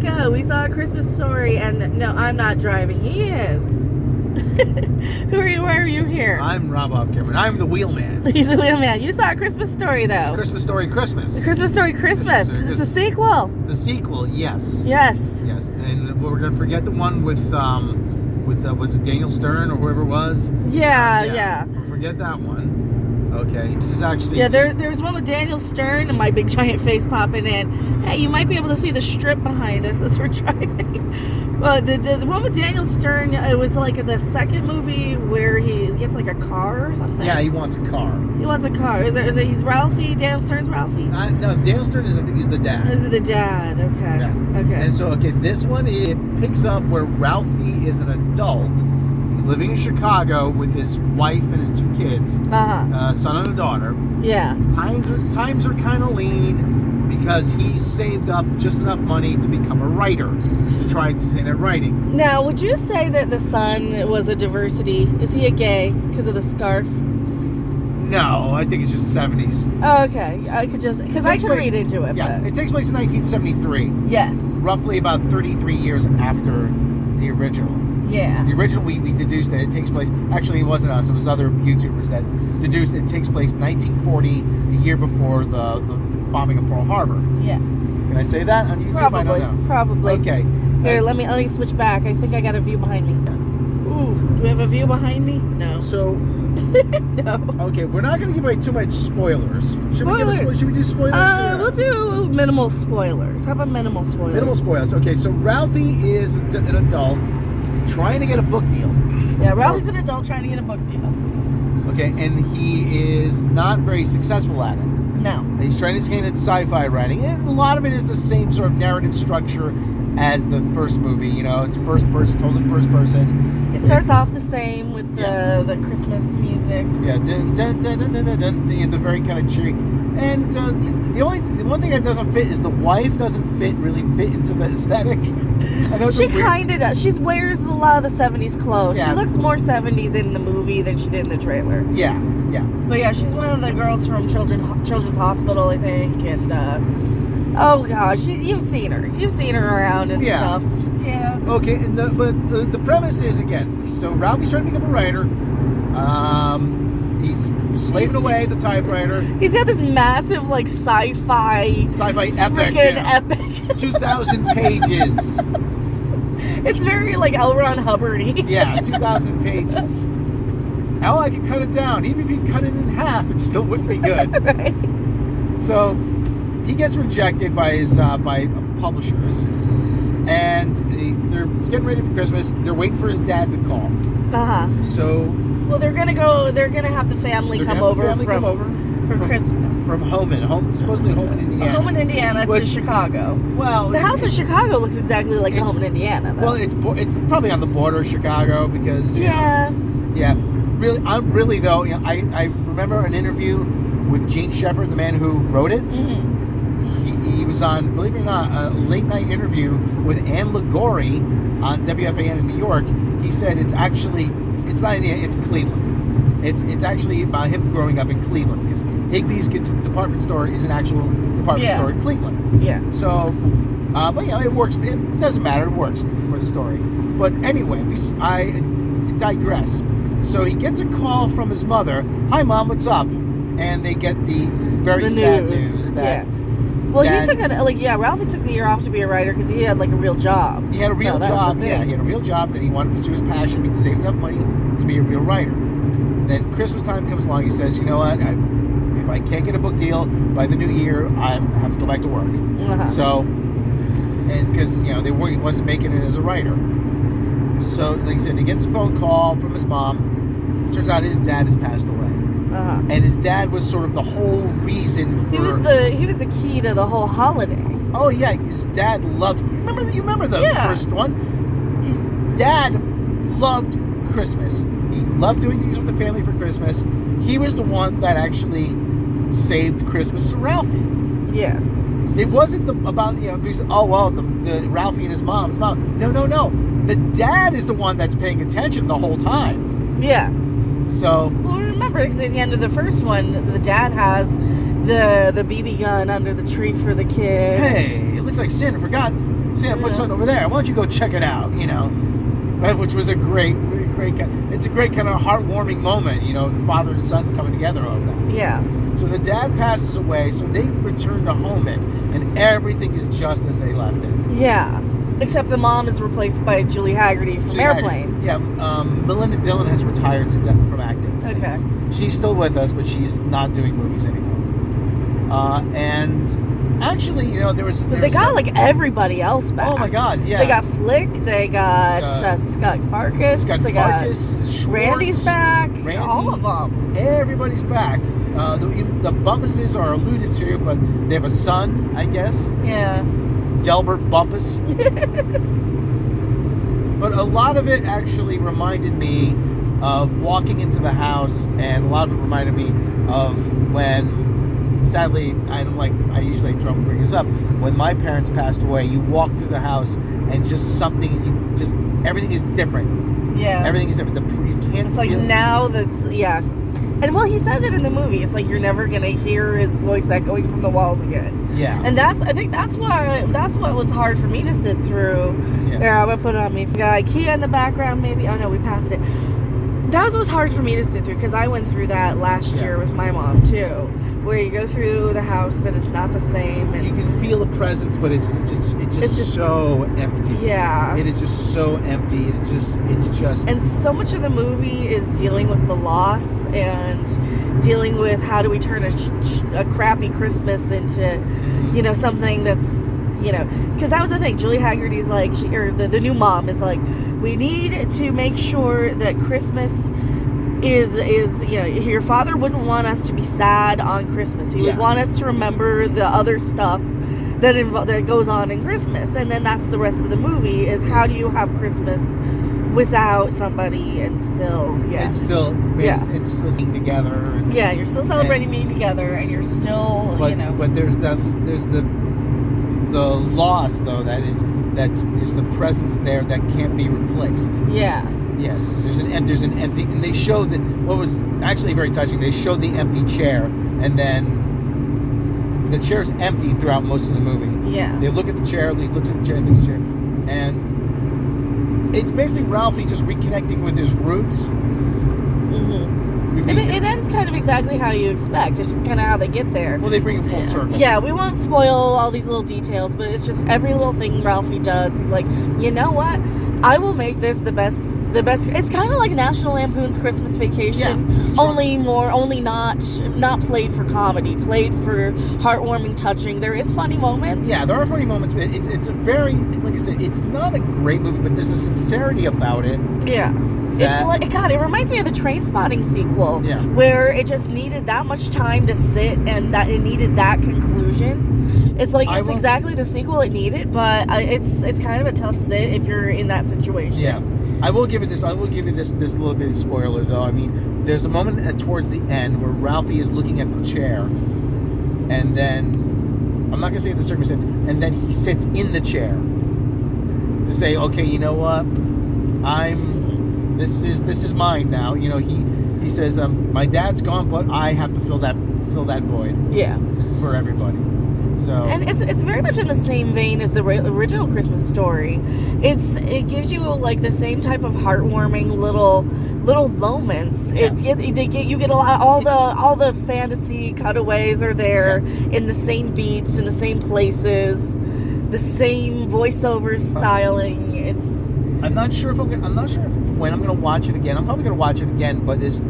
America. We saw A Christmas Story, and no, I'm not driving. He is. Who are you? Why are you here? I'm Rob Off Cameron. I'm the wheelman. He's the wheelman. You saw A Christmas Story, though. Christmas Story Christmas. The Christmas Story Christmas. It's the sequel. The sequel, yes. Yes. Yes, and we're going to forget the one with was it Daniel Stern or whoever it was? Yeah. We'll forget that one. Okay, this is actually... Yeah, there's one with Daniel Stern and my big giant face popping in. Hey, you might be able to see the strip behind us as we're driving. Well, the one with Daniel Stern, it was like the second movie where he gets like a car or something. Yeah, he wants a car. He wants a car. Is it he's Ralphie? Daniel Stern's Ralphie? No, Daniel Stern I think he's the dad. Is it the dad? Okay. Yeah. Okay. And so, this one, it picks up where Ralphie is an adult. He's living in Chicago with his wife and his 2 kids, son and a daughter. Yeah. Times are kind of lean because he saved up just enough money to become a writer, to try to stand at writing. Now, would you say that the son was a diversity? Is he a gay because of the scarf? No, I think it's just 70s. Oh, okay. I could just... Because I could read into it, Yeah, but... it takes place in 1973. Yes. Roughly about 33 years after the original. Yeah. The original, we deduced that it takes place... Actually, it wasn't us. It was other YouTubers that deduced it takes place in 1940, a year before the bombing of Pearl Harbor. Yeah. Can I say that on YouTube? Probably. I don't know. Probably. Okay. Here, let me switch back. I think I got a view behind me. Ooh, do we have a view behind me? No. So... No. Okay, we're not going to give away too much spoilers. Should we do spoilers? We'll do minimal spoilers. How about minimal spoilers? Minimal spoilers. Okay, so Ralphie is an adult trying to get a book deal. Yeah, Ralphie's an adult trying to get a book deal. Okay, and he is not very successful at it. No. He's trying his hand at sci-fi writing, and a lot of it is the same sort of narrative structure as the first movie. You know, it's first person, told in first person. It starts off the same with the Christmas music. Yeah, dun, dun, dun, dun, dun, dun, dun, the very kind of cheery. And the one thing that doesn't fit is the wife doesn't really fit into the aesthetic. I know she kind of does. She wears a lot of the 70s clothes. Yeah. She looks more 70s in the movie than she did in the trailer. Yeah. But yeah, she's one of the girls from Children's Hospital, I think. And, oh gosh, you've seen her. You've seen her around and stuff. Yeah. Okay, and the premise is, again, so Ralphie's trying to become a writer. He's slaving away at the typewriter. He's got this massive, like, sci-fi epic. Freaking epic. 2,000 pages. It's very, like, L. Ron Hubbard-y. Yeah, 2,000 pages. How I could cut it down. Even if you cut it in half, it still wouldn't be good. Right. So, he gets rejected by his by publishers. And it's getting ready for Christmas. They're waiting for his dad to call. So... Well, they're gonna have the family come over for Christmas. From supposedly home in Indiana. Home in Indiana to Chicago. Well, the house in Chicago looks exactly like the home in Indiana, though. Well, it's probably on the border of Chicago because yeah. Really though, you know, I remember an interview with Gene Shepard, the man who wrote it. Mm-hmm. He was on, believe it or not, a late night interview with Ann Liguori on WFAN in New York. He said it's not Indiana, it's Cleveland. It's actually about him growing up in Cleveland because Higbee's department store is an actual department store in Cleveland. Yeah. So, but yeah, it works. It doesn't matter. It works for the story. But anyway, I digress. So he gets a call from his mother. Hi, Mom. What's up? And they get the very sad news that. Yeah. Well, Ralphie took the year off to be a writer because he had like a real job. He had a real job. Yeah, he had a real job that he wanted to pursue his passion. He'd save enough money to be a real writer. Then Christmas time comes along. He says, "You know what? If I can't get a book deal by the new year, I have to go back to work." So, because he wasn't making it as a writer. So, like I said, he gets a phone call from his mom. Turns out his dad has passed away. And his dad was sort of the whole reason for... He was the key to the whole holiday. Oh, yeah. His dad loved... You remember the first one? His dad loved Christmas. He loved doing things with the family for Christmas. He was the one that actually saved Christmas for Ralphie. Yeah. It wasn't about, because, the Ralphie and his mom's mom. No. The dad is the one that's paying attention the whole time. Yeah. So... Well, remember, because at the end of the first one, the dad has the BB gun under the tree for the kid. Hey, it looks like Santa forgot. See, I put something over there. Why don't you go check it out? You know, which was a great. It's a great kind of heartwarming moment. You know, the father and son coming together over that. Yeah. So the dad passes away. So they return to home, and everything is just as they left it. Yeah. Except the mom is replaced by Julie Haggerty from Airplane. Yeah. Melinda Dillon has retired from acting. Okay. She's still with us, but she's not doing movies anymore. And. Actually, you know, there was they got like everybody else back. Oh my God, yeah. They got Flick. They got Scott Farkus. They got Schwartz, Randy's back. All of them. Everybody's back. The Bumpuses are alluded to, but they have a son, I guess. Yeah. Delbert Bumpus. But a lot of it actually reminded me of walking into the house, and a lot of it reminded me of when. Sadly, I usually don't bring this up. When my parents passed away, you walk through the house and everything is different. Yeah. Everything is different. You can't. It's like now yeah. And well, he says it in the movie. It's like you're never gonna hear his voice echoing from the walls again. Yeah. And I think that's what was hard for me to sit through. Yeah. There, I'm gonna put it on me. We got IKEA in the background, maybe. Oh no, we passed it. That was hard for me to sit through because I went through that last year with my mom too, where you go through the house and it's not the same. And you can feel the presence, but it's just so empty. Yeah, it is just so empty. It's just. And so much of the movie is dealing with the loss and dealing with how do we turn a crappy Christmas into, you know, something that's. You know, because that was the thing. Julie Haggerty's like, the new mom is like, we need to make sure that Christmas is you know, your father wouldn't want us to be sad on Christmas. He would want us to remember the other stuff that goes on in Christmas, and then that's the rest of the movie is how do you have Christmas without somebody and still it's still being together. And, you're still celebrating being together, and you're still But there's the loss though there's the presence there that can't be replaced. Yeah. Yes, there's an empty, and they show that what was actually very touching. They showed the empty chair, and then the chair's empty throughout most of the movie. Yeah. They look at the chair. He looks at the chair. Looks at the chair, and it's basically Ralphie just reconnecting with his roots. Mm-hmm. And it ends kind of exactly how you expect. It's just kind of how they get there. Well, they bring it full circle. Yeah, we won't spoil all these little details, but it's just every little thing Ralphie does. He's like, you know what? I will make this the best. It's kind of like National Lampoon's Christmas Vacation, only not played for comedy, played for heartwarming, touching. There is funny moments. Yeah, there are funny moments, but it's a very, like I said, it's not a great movie, but there's a sincerity about it. Yeah. It's like, God, it reminds me of the Trainspotting sequel, where it just needed that much time to sit and that it needed that conclusion. It's like it's exactly the sequel it needed, but it's kind of a tough sit if you're in that situation. Yeah, I will give you this little bit of spoiler though. I mean, there's a moment towards the end where Ralphie is looking at the chair, and then I'm not gonna say the circumstance, and then he sits in the chair to say, okay, you know what, This is mine now. You know, he says, my dad's gone, but I have to fill that void. Yeah. For everybody. So. And it's very much in the same vein as the original Christmas Story. It gives you like the same type of heartwarming little moments. Yeah. You get a lot. All the fantasy cutaways are there in the same beats, in the same places, the same voiceover styling. I'm not sure when I'm going to watch it again. I'm probably going to watch it again, but it's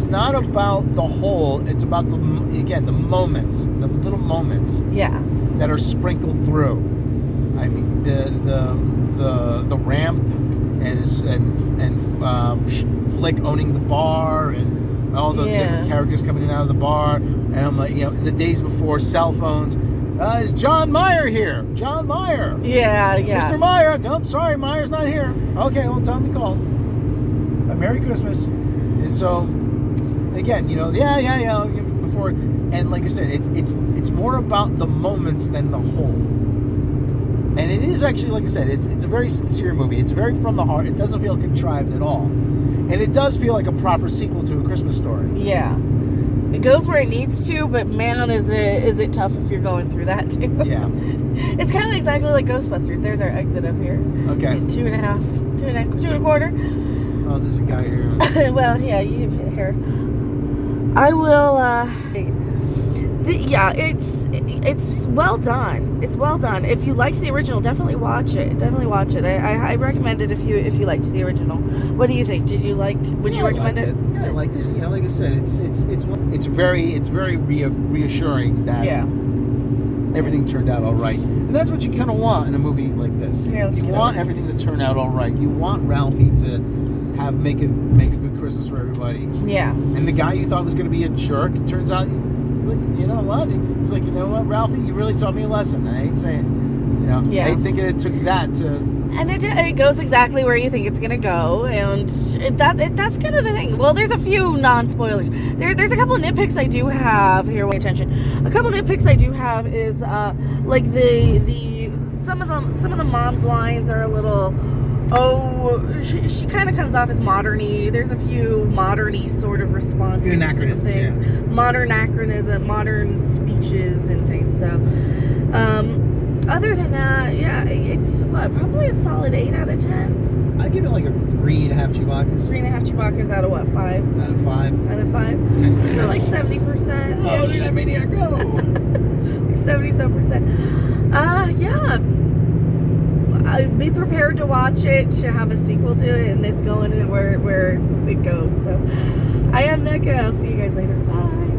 not about the whole. It's about the moments, the little moments. Yeah. That are sprinkled through. I mean, the ramp and Flick owning the bar and all the different characters coming in and out of the bar. And I'm like, in the days before cell phones. Is John Meyer here? John Meyer. Yeah. Mr. Meyer. Nope, sorry, Meyer's not here. Okay, well, tell him to call. Merry Christmas. And so, again, before, and like I said, it's more about the moments than the whole. And it is actually, like I said, it's a very sincere movie. It's very from the heart. It doesn't feel contrived at all. And it does feel like a proper sequel to A Christmas Story. Yeah. It goes where it needs to, but man, is it tough if you're going through that too. Yeah. It's kind of exactly like Ghostbusters. There's our exit up here. Okay. 2.5. Oh, there's a guy here. Well, yeah, you here. I will. Yeah, it's well done. It's well done. If you liked the original, definitely watch it. Definitely watch it. I recommend it if you liked the original. What do you think? Did you like? Would you recommend it? Yeah, I liked it. You know, like I said, it's very reassuring that everything turned out all right, and that's what you kind of want in a movie like this. Yeah, you want everything to turn out all right. You want Ralphie to make a good Christmas for everybody. Yeah. And the guy you thought was going to be a jerk, it turns out, you know what? He's like, you know what, Ralphie, you really taught me a lesson. I ain't saying, you know, I ain't thinking it took that to. And it goes exactly where you think it's gonna go, and that's kind of the thing. Well, there's a few non-spoilers. There's a couple of nitpicks I do have here. Pay attention. A couple of nitpicks I do have is like the some of the mom's lines are a little. Oh, she kind of comes off as modern-y. There's a few modern-y sort of responses. Anachronisms, to things. yeah. Modern speeches and things. So, other than that, yeah, it's probably a solid 8 out of 10. I'd give it like a 3.5 Chewbacca's. 3.5 Chewbacca's out of what? 5? Out of 5. Out of 5? Potentially So like 6. 70%. Oh, look at that maniac go! Like 70-some%. Yeah. Be prepared to watch it, to have a sequel to it, and it's going where it goes. So, I am Mecca. I'll see you guys later. Bye.